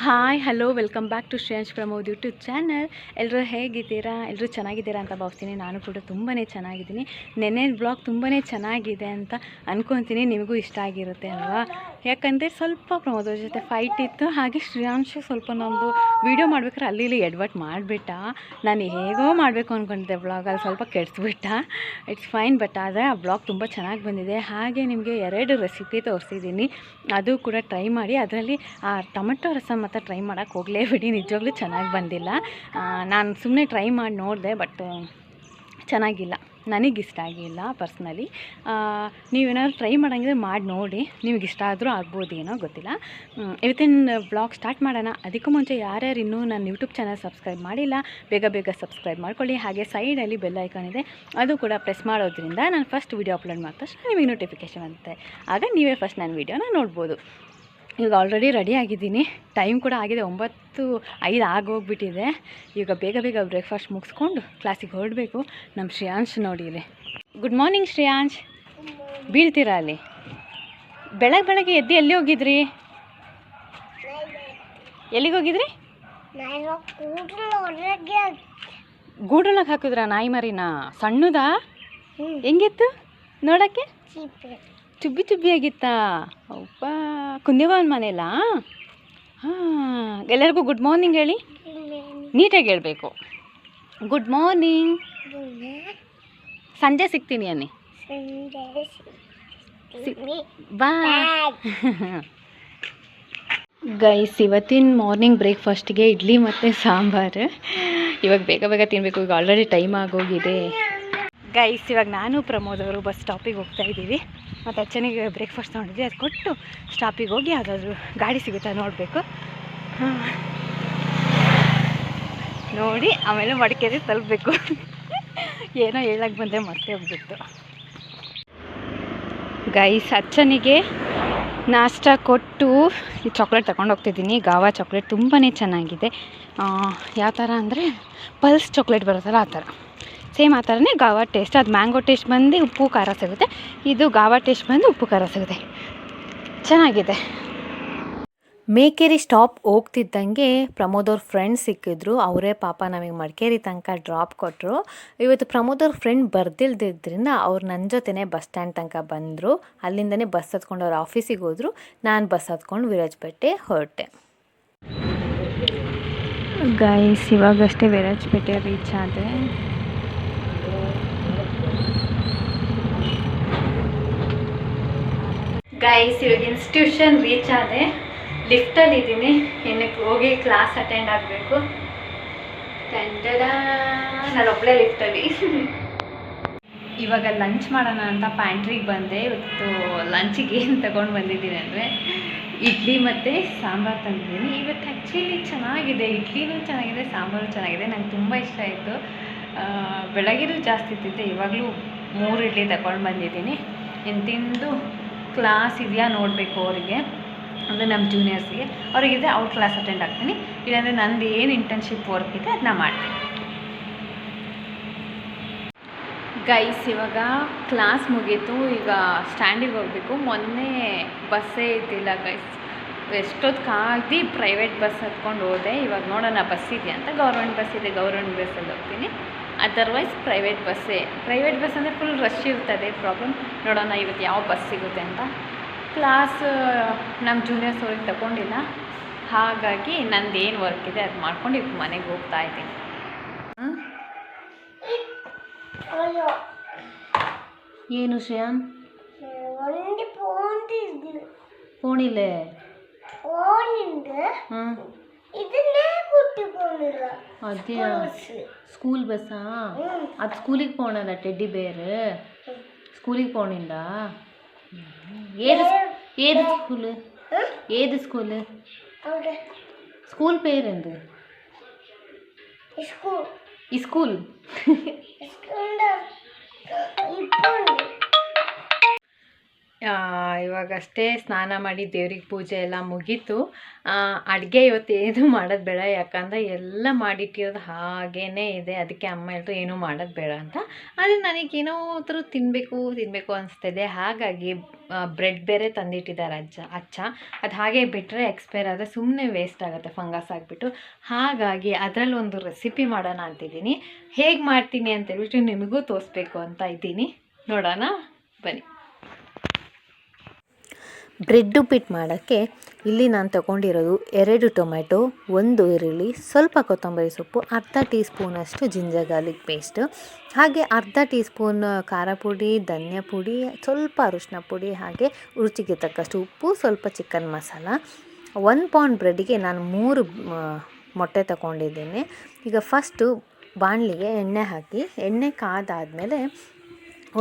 Hi hello welcome back to Shreyansh Pramod YouTube channel. ಎಲ್ಲರೂ ಹೇಗಿದ್ದೀರಾ? ಎಲ್ಲರೂ ಚೆನ್ನಾಗಿದ್ದೀರಾ ಅಂತ ಭಾವಿಸ್ತೀನಿ. ನಾನು ಕೂಡ ತುಂಬಾ ಚೆನ್ನಾಗಿದ್ದೀನಿ. ನೆನ್ನೆ ಬ್ಲಾಗ್ ತುಂಬಾ ಚೆನ್ನಾಗಿದೆ ಅಂತ ಅಂದ್ಕೊತೀನಿ. ನಿಮಗೂ ಇಷ್ಟ ಆಗಿರುತ್ತೆ ಅಲ್ವಾ? ಯಾಕಂದರೆ ಸ್ವಲ್ಪ ಪ್ರಮೋದ್ ಅವ್ರ ಜೊತೆ ಫೈಟ್ ಇತ್ತು. ಹಾಗೆ ಶ್ರೇಯಾಂಶು ಸ್ವಲ್ಪ ನಮ್ಮದು ವೀಡಿಯೋ ಮಾಡ್ಬೇಕಾದ್ರೆ ಅಲ್ಲಿ ಇಲ್ಲಿ ಎಡ್ವರ್ಟ್ ಮಾಡಿಬಿಟ್ಟ. ನಾನು ಹೇಗೋ ಮಾಡಬೇಕು ಅಂದ್ಕೊಂಡಿದ್ದೆ ಬ್ಲಾಗ್, ಅಲ್ಲಿ ಸ್ವಲ್ಪ ಕೆಡಿಸ್ಬಿಟ್ಟ. ಇಟ್ಸ್ ಫೈನ್, ಬಟ್ ಆದರೆ ಆ ಬ್ಲಾಗ್ ತುಂಬ ಚೆನ್ನಾಗಿ ಬಂದಿದೆ. ಹಾಗೆ ನಿಮಗೆ 2 ರೆಸಿಪಿ ತೋರಿಸಿದ್ದೀನಿ, ಅದು ಕೂಡ ಟ್ರೈ ಮಾಡಿ. ಅದರಲ್ಲಿ ಆ ಟೊಮೆಟೊ ರಸಮ್ ಮತ್ತು ಟ್ರೈ ಮಾಡೋಕ್ಕೆ ಹೋಗಲೇಬಿಡಿ, ನಿಜವಾಗ್ಲೂ ಚೆನ್ನಾಗಿ ಬಂದಿಲ್ಲ. ನಾನು ಸುಮ್ಮನೆ ಟ್ರೈ ಮಾಡಿ ನೋಡಿದೆ, ಬಟ್ ಚೆನ್ನಾಗಿಲ್ಲ, ನನಗಿಷ್ಟ ಆಗಿಲ್ಲ ಪರ್ಸ್ನಲಿ. ನೀವೇನಾದ್ರು ಟ್ರೈ ಮಾಡೋಂಗಿದ್ರೆ ಮಾಡಿ ನೋಡಿ, ನಿಮಗಿಷ್ಟ ಆದರೂ ಆಗ್ಬೋದೇನೋ ಗೊತ್ತಿಲ್ಲ. ಇವತ್ತಿನ ಬ್ಲಾಗ್ ಸ್ಟಾರ್ಟ್ ಮಾಡೋಣ. ಅದಕ್ಕೂ ಮುಂಚೆ ಯಾರ್ಯಾರು ಇನ್ನೂ ನನ್ನ ಯೂಟ್ಯೂಬ್ ಚಾನಲ್ ಸಬ್ಸ್ಕ್ರೈಬ್ ಮಾಡಿಲ್ಲ, ಬೇಗ ಸಬ್ಸ್ಕ್ರೈಬ್ ಮಾಡ್ಕೊಳ್ಳಿ. ಹಾಗೆ ಸೈಡಲ್ಲಿ ಬೆಲ್ ಐಕಾನ್ ಇದೆ, ಅದು ಕೂಡ ಪ್ರೆಸ್ ಮಾಡೋದ್ರಿಂದ ನಾನು ಫಸ್ಟ್ ವೀಡಿಯೋ ಅಪ್ಲೋಡ್ ಮಾಡಿದ ತಕ್ಷಣ ನಿಮಗೆ ನೋಟಿಫಿಕೇಷನ್ ಬರುತ್ತೆ. ಆಗ ನೀವೇ ಫಸ್ಟ್ ನನ್ನ ವೀಡಿಯೋನ ನೋಡ್ಬೋದು. ಈಗ ಆಲ್ರೆಡಿ ರೆಡಿ ಆಗಿದ್ದೀನಿ, ಟೈಮ್ ಕೂಡ ಆಗಿದೆ 9:05 ಆಗೋಗ್ಬಿಟ್ಟಿದೆ. ಈಗ ಬೇಗ ಬ್ರೇಕ್ಫಾಸ್ಟ್ ಮುಗಿಸ್ಕೊಂಡು ಕ್ಲಾಸಿಗೆ ಹೊರಡಬೇಕು. ನಮ್ಮ ಶ್ರೇಯಾಂಶ್ ನೋಡಿ ಇಲ್ಲಿ. Good morning Shreyansh. ಬೀಳ್ತೀರಾ ಅಲ್ಲಿ? ಬೆಳಗ್ಗೆ ಎದ್ದು ಎಲ್ಲಿ ಹೋಗಿದ್ರಿ? ಎಲ್ಲಿಗೆ ಹೋಗಿದ್ರಿ? ಗೂಡೊಳಗೆ ಹಾಕಿದ್ರಾ ನಾಯಿ ಮರಿನ? ಸಣ್ಣದಾ? ಹೆಂಗಿತ್ತು ನೋಡೋಕ್ಕೆ? ಚುಬ್ಬಿ ಆಗಿತ್ತಾ? ಅಪ್ಪ, ಕುಂದೇವನ ಮನೆಯಲ್ಲ? ಹಾಂ, ಎಲ್ಲರಿಗೂ ಗುಡ್ ಮಾರ್ನಿಂಗ್ ಹೇಳಿ, ನೀಟಾಗಿ ಹೇಳಬೇಕು. Good morning. ಸಂಜೆ ಸಿಗ್ತೀನಿ ಅನ್ನಿ. ಬಾಯ್. ಗೈಸ್, ಇವತ್ತಿನ ಮಾರ್ನಿಂಗ್ ಬ್ರೇಕ್ಫಾಸ್ಟ್ಗೆ ಇಡ್ಲಿ ಮತ್ತು ಸಾಂಬಾರು. ಇವಾಗ ಬೇಗ ತಿನ್ನಬೇಕು. ಈಗ ಆಲ್ರೆಡಿ ಟೈಮ್ ಆಗೋಗಿದೆ. ಗೈಸ್, ಇವಾಗ ನಾನು ಪ್ರಮೋದ್ ಅವರು ಬಸ್ ಸ್ಟಾಪಿಗೆ ಹೋಗ್ತಾ ಇದ್ದೀವಿ. ಮತ್ತು ಅಚ್ಚನಿಗೆ ಬ್ರೇಕ್ಫಾಸ್ಟ್ ತೊಗೊಂಡಿದ್ವಿ, ಅದು ಕೊಟ್ಟು ಸ್ಟಾಪಿಗೆ ಹೋಗಿ ಯಾವುದಾದ್ರೂ ಗಾಡಿ ಸಿಗುತ್ತಾ ನೋಡಬೇಕು. ನೋಡಿ ಆಮೇಲೆ ಮಡಿಕೇರಿ ತಲುಪಬೇಕು. ಏನೋ ಹೇಳಕ್ಕೆ ಬಂದೆ ಮತ್ತೆ ಹೋಗ್ಬಿಟ್ಟು. ಗೈಸ್, ಅಚ್ಚನಿಗೆ ನಾಷ್ಟ ಕೊಟ್ಟು ಈ ಚಾಕ್ಲೇಟ್ ತಗೊಂಡು ಹೋಗ್ತಿದ್ದೀನಿ. ಗಾವಾ ಚಾಕ್ಲೇಟ್ ತುಂಬಾ ಚೆನ್ನಾಗಿದೆ. ಯಾವ ಥರ ಅಂದರೆ ಪಲ್ಸ್ ಚಾಕ್ಲೇಟ್ ಬರುತ್ತಲ್ಲ ಆ ಥರ, ಸೇಮ್ ಆ ಥರನೇ ಗಾವಾ ಟೇಸ್ಟ್. ಅದು ಮ್ಯಾಂಗೋ ಟೇಸ್ಟ್ ಬಂದು ಉಪ್ಪು ಖಾರ ಸಿಗುತ್ತೆ, ಇದು ಗಾವಾ ಟೇಸ್ಟ್ ಬಂದು ಉಪ್ಪು ಖಾರ ಸಿಗುತ್ತೆ. ಚೆನ್ನಾಗಿದೆ. ಮೇಕೇರಿ ಸ್ಟಾಪ್ ಹೋಗ್ತಿದ್ದಂಗೆ ಪ್ರಮೋದ್ ಅವ್ರ ಫ್ರೆಂಡ್ ಸಿಕ್ಕಿದ್ರು. ಅವರೇ ಪಾಪ ನಮಗೆ ಮಡಿಕೇರಿ ತನಕ ಡ್ರಾಪ್ ಕೊಟ್ಟರು. ಇವತ್ತು ಪ್ರಮೋದ್ ಅವ್ರ ಫ್ರೆಂಡ್ ಬರ್ದಿಲ್ದಿದ್ದರಿಂದ ಅವ್ರು ನನ್ನ ಜೊತೆನೇ ಬಸ್ ಸ್ಟ್ಯಾಂಡ್ ತನಕ ಬಂದರು. ಅಲ್ಲಿಂದನೇ ಬಸ್ ಹತ್ಕೊಂಡು ಅವ್ರ ಆಫೀಸಿಗೆ ಹೋದರು. ನಾನು ಬಸ್ ಹತ್ಕೊಂಡು ವಿರಾಜಪೇಟೆ ಹೊರಟೆ. ಗೈಸ್, ಇವಾಗಷ್ಟೇ ವಿರಾಜಪೇಟೆ ರೀಚ್ ಆದೆ. ಗೈಸ್, ಇವಾಗ ಇನ್ಸ್ಟಿಟ್ಯೂಷನ್ ರೀಚ್ ಆದೆ. ಲಿಫ್ಟಲ್ಲಿ ಇದ್ದೀನಿ, ಏನಕ್ಕೆ ಹೋಗಿ ಕ್ಲಾಸ್ ಅಟೆಂಡ್ ಆಗಬೇಕು. ನಾನು ಒಬ್ಬಳೇ ಲಿಫ್ಟಲ್ಲಿ. ಇವಾಗ ಲಂಚ್ ಮಾಡೋಣ ಅಂತ ಪ್ಯಾಂಟ್ರಿಗೆ ಬಂದೆ. ಇವತ್ತು ಲಂಚಿಗೆ ಏನು ತಗೊಂಡು ಬಂದಿದ್ದೀನಿ ಅಂದರೆ ಇಡ್ಲಿ ಮತ್ತು ಸಾಂಬಾರು ತಂದಿದ್ದೀನಿ. ಇವತ್ತು ಆ್ಯಕ್ಚುಲಿ ಚೆನ್ನಾಗಿದೆ, ಇಡ್ಲಿನೂ ಚೆನ್ನಾಗಿದೆ, ಸಾಂಬಾರು ಚೆನ್ನಾಗಿದೆ. ನಂಗೆ ತುಂಬ ಇಷ್ಟ ಆಯಿತು. ಬೆಳಗ್ಗೆನೂ ಜಾಸ್ತಿ ತಿಂದೆ, ಇವಾಗಲೂ 3 ಇಡ್ಲಿ ತಗೊಂಡು ಬಂದಿದ್ದೀನಿ. ಇನ್ನು ತಿಂದು ಕ್ಲಾಸ್ ಇದೆಯಾ ನೋಡಬೇಕು ಅವರಿಗೆ, ಅಂದರೆ ನಮ್ಮ ಜೂನಿಯರ್ಸಿಗೆ. ಅವರಿಗಿದೆ ಅವ್ರ ಕ್ಲಾಸ್ ಅಟೆಂಡ್ ಆಗ್ತೀನಿ, ಇಲ್ಲಾಂದರೆ ನಂದು ಏನು ಇಂಟರ್ನ್ಶಿಪ್ ವರ್ಕ್ ಇದೆ ಅದನ್ನ ಮಾಡ್ತೀನಿ. ಗೈಸ್, ಇವಾಗ ಕ್ಲಾಸ್ ಮುಗೀತು, ಈಗ ಸ್ಟ್ಯಾಂಡಿಗೆ ಹೋಗಬೇಕು. ಮೊನ್ನೆ ಬಸ್ಸೇ ಇದ್ದಿಲ್ಲ ಗೈಸ್, ಎಷ್ಟೊತ್ತು ಕಾಯ್ದು ಪ್ರೈವೇಟ್ ಬಸ್ ಹತ್ಕೊಂಡು ಹೋದೆ. ಇವಾಗ ನೋಡೋಣ ಬಸ್ ಇದೆಯಾ ಅಂತ. ಗೌರ್ಮೆಂಟ್ ಬಸ್ ಇದೆ, ಗೌರ್ಮೆಂಟ್ ಬಸ್ಸಲ್ಲಿ ಹೋಗ್ತೀನಿ. ಅದರ್ವೈಸ್ ಪ್ರೈವೇಟ್ ಬಸ್ಸೇ. ಪ್ರೈವೇಟ್ ಬಸ್ ಅಂದರೆ ಫುಲ್ ರಶ್ ಇರ್ತದೆ. ಪ್ರಾಬ್ಲಮ್. ನೋಡೋಣ ಇವತ್ತು ಯಾವ ಬಸ್ ಸಿಗುತ್ತೆ ಅಂತ. ಕ್ಲಾಸ್ ನಮ್ಮ ಜೂನಿಯರ್ಸ್ ಅವ್ರಿಗೆ ತಗೊಂಡಿಲ್ಲ, ಹಾಗಾಗಿ ನಂದು ಏನು ವರ್ಕ್ ಇದೆ ಅದು ಮಾಡ್ಕೊಂಡು ಈಗ ಮನೆಗೆ ಹೋಗ್ತಾ ಇದ್ದೀನಿ. ಏನು ಶ್ರೇಯಾನ್? ಫೋನಿಲ್ಲೇ? ಅದೇ ಸ್ಕೂಲ್ ಬಸ್ಸಾ? ಅದು ಸ್ಕೂಲಿಗೆ పోనಲ್ಲ ಟೆಡ್ಡಿ ಬೇರ್, ಸ್ಕೂಲಿಗೆ పోನಿಲ್ಲ. ఏది స్కూల్ స్కూల్ పేరేంది? ఈ స్కూల్ ಇವಾಗಷ್ಟೇ ಸ್ನಾನ ಮಾಡಿ ದೇವ್ರಿಗೆ ಪೂಜೆ ಎಲ್ಲ ಮುಗೀತು. ಅಡುಗೆ ಇವತ್ತು ಏನು ಮಾಡೋದು ಬೇಡ, ಯಾಕಂದರೆ ಎಲ್ಲ ಮಾಡಿಟ್ಟಿರೋದು ಹಾಗೇ ಇದೆ. ಅದಕ್ಕೆ ಅಮ್ಮ ಹೇಳಿದ್ರು ಏನೂ ಮಾಡೋದು ಬೇಡ ಅಂತ. ಆದರೆ ನನಗೇನಾದರೂ ತಿನ್ನಬೇಕು ಅನಿಸ್ತಿದೆ. ಹಾಗಾಗಿ ಬ್ರೆಡ್ ಬೇರೆ ತಂದಿಟ್ಟಿದ್ದಾರೆ ಅಚ್ಚ. ಅದು ಹಾಗೆ ಬಿಟ್ಟರೆ ಎಕ್ಸ್ಪೈರ್ ಆದರೆ ಸುಮ್ಮನೆ ವೇಸ್ಟ್ ಆಗುತ್ತೆ, ಫಂಗಸ್ ಆಗಿಬಿಟ್ಟು. ಹಾಗಾಗಿ ಅದರಲ್ಲಿ ಒಂದು ರೆಸಿಪಿ ಮಾಡೋಣ ಅಂತಿದ್ದೀನಿ. ಹೇಗೆ ಮಾಡ್ತೀನಿ ಅಂತೇಳ್ಬಿಟ್ಟು ನಿಮಗೂ ತೋರಿಸ್ಬೇಕು ಅಂತ ಇದ್ದೀನಿ. ನೋಡೋಣ ಬನ್ನಿ. ಬ್ರೆಡ್ ಉಪ್ಪಿಟ್ಟು ಮಾಡೋಕ್ಕೆ ಇಲ್ಲಿ ನಾನು ತೊಗೊಂಡಿರೋದು 2 ಟೊಮೆಟೊ, 1 ಈರುಳ್ಳಿ, ಸ್ವಲ್ಪ ಕೊತ್ತಂಬರಿ ಸೊಪ್ಪು, ಅರ್ಧ ಟೀ ಸ್ಪೂನಷ್ಟು ಜಿಂಜರ್ ಗಾರ್ಲಿಕ್ ಪೇಸ್ಟ್, ಹಾಗೆ ಅರ್ಧ ಟೀ ಸ್ಪೂನ್ ಖಾರ ಪುಡಿ, ಧನಿಯಾ ಪುಡಿ, ಸ್ವಲ್ಪ ಅರಿಶಿನ ಪುಡಿ, ಹಾಗೆ ರುಚಿಗೆ ತಕ್ಕಷ್ಟು ಉಪ್ಪು, ಸ್ವಲ್ಪ ಚಿಕನ್ ಮಸಾಲ. 1 ಪೌಂಡ್ ಬ್ರೆಡ್ಡಿಗೆ ನಾನು 3 ಮೊಟ್ಟೆ ತಗೊಂಡಿದ್ದೇನೆ. ಈಗ ಫಸ್ಟು ಬಾಣಲಿಗೆ ಎಣ್ಣೆ ಹಾಕಿ, ಎಣ್ಣೆ ಕಾದಾದಮೇಲೆ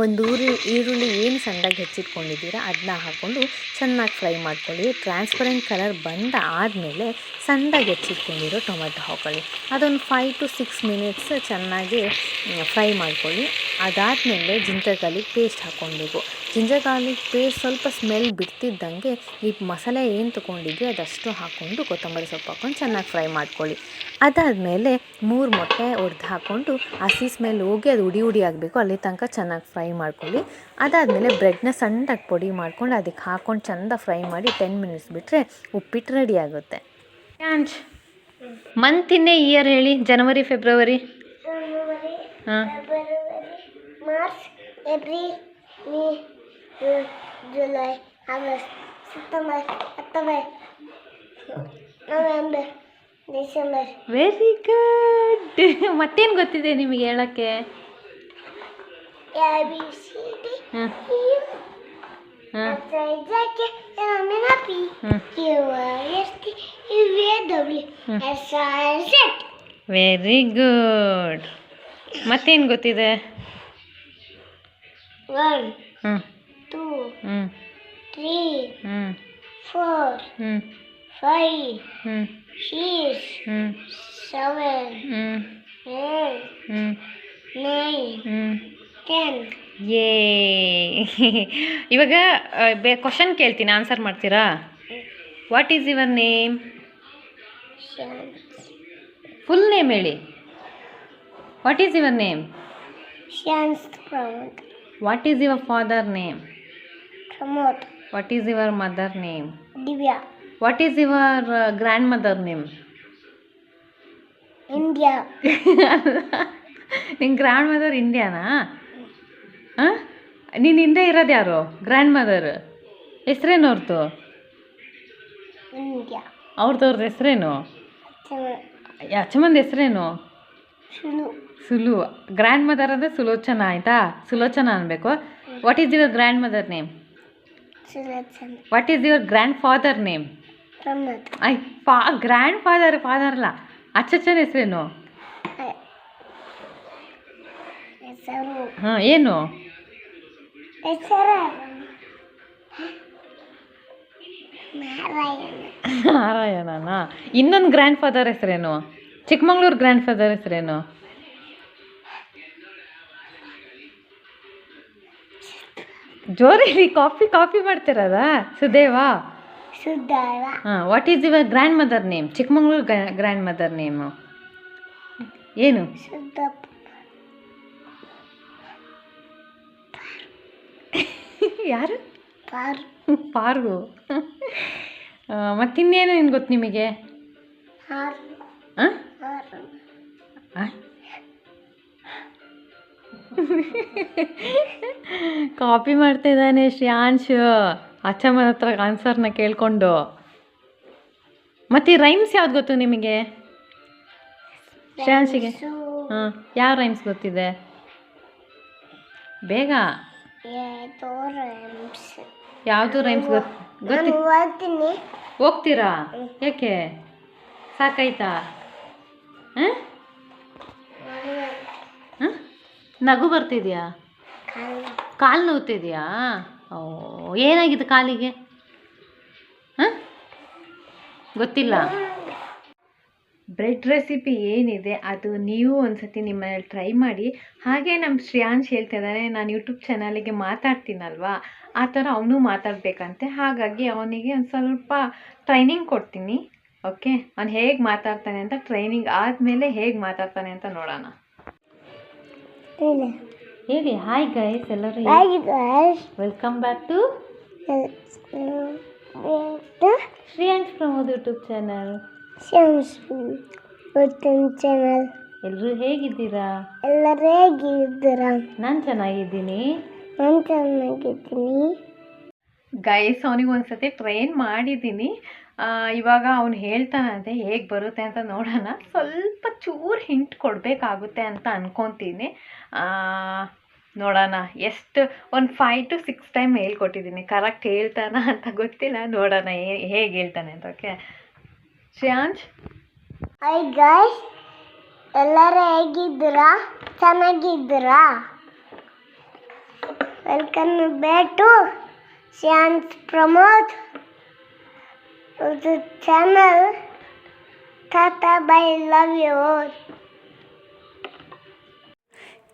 ಒಂದು ಈರುಳ್ಳಿ ಏನು ಸಣ್ಣದಾಗಿ ಹೆಚ್ಚಿಟ್ಕೊಂಡಿದ್ದೀರಾ ಅದನ್ನ ಹಾಕ್ಕೊಂಡು ಚೆನ್ನಾಗಿ ಫ್ರೈ ಮಾಡ್ಕೊಳ್ಳಿ. ಟ್ರಾನ್ಸ್ಪರೆಂಟ್ ಕಲರ್ ಬಂದ ಆದಮೇಲೆ ಸಣ್ಣದಾಗಿ ಹೆಚ್ಚಿಟ್ಕೊಂಡಿರೋ ಟೊಮೆಟೊ ಹಾಕ್ಕೊಳ್ಳಿ. ಅದೊಂದು 5 to 6 ಮಿನಿಟ್ಸ್ ಚೆನ್ನಾಗಿ ಫ್ರೈ ಮಾಡ್ಕೊಳ್ಳಿ. ಅದಾದಮೇಲೆ ಜಿಂಜರ್ ಗಾರ್ಲಿಕ್ ಪೇಸ್ಟ್ ಹಾಕ್ಕೊಳ್ಬೇಕು. ಜಿಂಜರ್ ಗಾರ್ಲಿಕ್ ಪೇಸ್ಟ್ ಸ್ವಲ್ಪ ಸ್ಮೆಲ್ ಬಿಡ್ತಿದ್ದಂಗೆ ಈ ಮಸಾಲೆ ಏನು ತೊಗೊಂಡಿದ್ವಿ ಅದಷ್ಟು ಹಾಕ್ಕೊಂಡು ಕೊತ್ತಂಬರಿ ಸೊಪ್ಪು ಹಾಕ್ಕೊಂಡು ಚೆನ್ನಾಗಿ ಫ್ರೈ ಮಾಡ್ಕೊಳ್ಳಿ. ಅದಾದಮೇಲೆ 3 ಮೊಟ್ಟೆ ಒಡೆದು ಹಾಕ್ಕೊಂಡು ಹಸಿ ಸ್ಮೆಲ್ ಹೋಗಿ ಅದು ಉಡಿ ಆಗಬೇಕು, ಅಲ್ಲಿ ತನಕ ಚೆನ್ನಾಗಿ ಫ್ರೈ ಮಾಡ್ಕೊಳ್ಳಿ. ಅದಾದಮೇಲೆ ಬ್ರೆಡ್ನ ಸಣ್ಣದಾಗಿ ಪುಡಿ ಮಾಡ್ಕೊಂಡು ಅದಕ್ಕೆ ಹಾಕ್ಕೊಂಡು ಚೆಂದ ಫ್ರೈ ಮಾಡಿ 10 ಮಿನಿಟ್ಸ್ ಬಿಟ್ಟರೆ ಉಪ್ಪಿಟ್ಟು ರೆಡಿ ಆಗುತ್ತೆ. ಮಂತ್ ಇನ್ ಎ ಇಯರ್ ಹೇಳಿ. January, February, March, April, May, June, July, August, September, October, November, December. Very good. ಮತ್ತೇನು ಗೊತ್ತಿದೆ ನಿಮಗೆ ಹೇಳೋಕ್ಕೆ? ABCD very good. ಮತ್ತೇನು ಗೊತ್ತಿದೆ? 1 2 3 4 5 6 7 8 9 10. ಯೇ. ಇವಾಗ ಕ್ವಶನ್ ಕೇಳ್ತೀನಿ, ಆನ್ಸರ್ ಮಾಡ್ತೀರಾ? What is your name? Full name ಹೇಳಿ. What is your name? Pramod. What is your father name? Pramod. What is your mother name? Divya. What is your grandmother name? India. ನಿನ್ನ grandmother ಇಂಡಿಯಾನಾ? ಹಾಂ, ನೀನು ಹಿಂದೆ ಇರೋದು ಯಾರು? Grand mother ಹೆಸ್ರೇನು ಅವ್ರದ್ದು? India. ಅವ್ರದ್ದು ಹೆಸ್ರೇನು? ಅಚ್ಚಮ್ಮಂದು ಹೆಸ್ರೇನು? ಸುಲು. ಗ್ರ್ಯಾಂಡ್ ಮದರ್ ಅಂದರೆ ಸುಲೋಚನಾ, ಆಯಿತಾ? ಸುಲೋಚನಾ ಅನ್ಬೇಕು. What is your grandmother name? What is your grand father name? Pramod. Grand father ಅಲ್ಲ, ಅಚ್ಚಚ್ಚನ ಹೆಸ್ರೇನು? ಹಾಂ, ಏನು? ನಾರಾಯಣನಾ? ಇನ್ನೊಂದು ಗ್ರ್ಯಾಂಡ್ ಫಾದರ್ ಹೆಸರೇನು? ಚಿಕ್ಕಮಂಗ್ಳೂರು ಗ್ರ್ಯಾಂಡ್ ಫಾದರ್ ಹೆಸರೇನು? ಜೋರಲ್ಲಿ ಕಾಫಿ ಮಾಡ್ತಿರೋದಾ? ಸುದೇವಾ? ಹಾಂ. What is your grandmother name? Chikmagalur grand mother name ಏನು? ಯಾರು? ಪಾರ್ಗು. ಮತ್ತಿನ್ನೇನು ಏನು ಗೊತ್ತು ನಿಮಗೆ? ಹಾಂ, ಕಾಪಿ ಮಾಡ್ತಾ ಇದ್ದಾನೆ ಶ್ರೇಯಾಂಶ್ ಅಚ್ಚಮ್ಮನ ಹತ್ರ ಆನ್ಸರ್ನ ಕೇಳಿಕೊಂಡು. ಮತ್ತು ಈ ರೈಮ್ಸ್ ಯಾವ್ದು ಗೊತ್ತು ನಿಮಗೆ ಶ್ರೇಯಾಂಶಿಗೆ? ಹಾಂ, ಯಾವ ರೈಮ್ಸ್ ಗೊತ್ತಿದೆ? ಬೇಗ. ಯಾವುದು ರೈಮ್ಸ್ ಗೊತ್ತಿ? ಹೋಗ್ತೀರಾ? ಯಾಕೆ? ಸಾಕಾಯ್ತಾ? ಹಾಂ, ನಗು ಬರ್ತಿದ್ಯಾ? ಕಾಲು ನೋವ್ತಿದ್ಯಾ? ಓ, ಏನಾಗಿದೆ ಕಾಲಿಗೆ? ಹಾಂ, ಗೊತ್ತಿಲ್ಲ. ಬ್ರೆಡ್ ರೆಸಿಪಿ ಏನಿದೆ ಅದು ನೀವು ಒಂದ್ಸತಿ ನಿಮ್ಮ ಮನೇಲಿ ಟ್ರೈ ಮಾಡಿ. ಹಾಗೆ ನಮ್ಮ ಶ್ರೇಯಾಂಶ್ ಹೇಳ್ತಾ ಇದ್ದಾನೆ, ನಾನು ಯೂಟ್ಯೂಬ್ ಚಾನಲಿಗೆ ಮಾತಾಡ್ತೀನಲ್ವಾ ಆ ಥರ ಅವನು ಮಾತಾಡಬೇಕಂತೆ. ಹಾಗಾಗಿ ಅವನಿಗೆ ಒಂದು ಸ್ವಲ್ಪ ಟ್ರೈನಿಂಗ್ ಕೊಡ್ತೀನಿ. ಓಕೆ, ಅವ್ನು ಹೇಗೆ ಮಾತಾಡ್ತಾನೆ ಅಂತ ಟ್ರೈನಿಂಗ್ ಆದಮೇಲೆ ಹೇಗೆ ಮಾತಾಡ್ತಾನೆ ಅಂತ ನೋಡೋಣ. ಹೇಳಿ ಹಾಯ್ ಗೈಸ್, ಎಲ್ಲರೂ welcome back to Shreyansh Pramod YouTube channel. ಎಲ್ಲರೂ ಹೇಗಿದ್ದೀರಾ? ಎಲ್ಲರೂ ಹೇಗಿದ್ದೀರಾ? ನಾನು ಚೆನ್ನಾಗಿದ್ದೀನಿ. ನಾನು ಚೆನ್ನಾಗಿದ್ದೀನಿ. ಗೈಸ್, ಅವನಿಗೆ ಒಂದ್ಸತಿ ಟ್ರೈನ್ ಮಾಡಿದ್ದೀನಿ. ಇವಾಗ ಅವ್ನು ಹೇಳ್ತಾನಂತೆ, ಹೇಗೆ ಬರುತ್ತೆ ಅಂತ ನೋಡೋಣ. ಸ್ವಲ್ಪ ಚೂರು ಹಿಂಟ್ ಕೊಡಬೇಕಾಗುತ್ತೆ ಅಂತ ಅನ್ಕೊತೀನಿ. ನೋಡೋಣ, ಎಷ್ಟು ಒಂದು 5 to 6 ಟೈಮ್ ಹೇಳ್ಕೊಟ್ಟಿದ್ದೀನಿ. ಕರೆಕ್ಟ್ ಹೇಳ್ತಾನ ಅಂತ ಗೊತ್ತಿಲ್ಲ, ನೋಡೋಣ ಹೇಗೆ ಹೇಳ್ತಾನೆ ಅಂತ. ಓಕೆ ಶ್ರೇಯಾಂಶ್. ಹಾಯ್ ಗಾಯ್ಸ್, ಎಲ್ಲರೂ ಹೇಗಿದ್ದೀರಾ? ಚೆನ್ನಾಗಿದ್ದೀರಾ? Welcome back to Shreyansh Pramod channel. Ta-ta bye, love you all.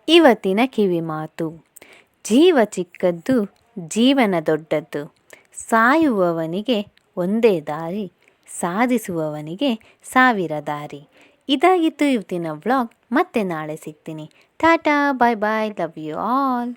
ಇವತ್ತಿನ ಕಿವಿ ಮಾತು: ಜೀವ ಚಿಕ್ಕದ್ದು, ಜೀವನ ದೊಡ್ಡದ್ದು. ಸಾಯುವವನಿಗೆ ಒಂದೇ ದಾರಿ, ಸಾಧಿಸುವವನಿಗೆ 1000 ದಾರಿ. ಇದಾಗಿತ್ತು ಇವತ್ತಿನ ವ್ಲಾಗ್. ಮತ್ತೆ ನಾಳೆ ಸಿಗ್ತೀನಿ. ಟಾಟಾ, ಬಾಯ್ ಬಾಯ್, ಲವ್ ಯು ಆಲ್.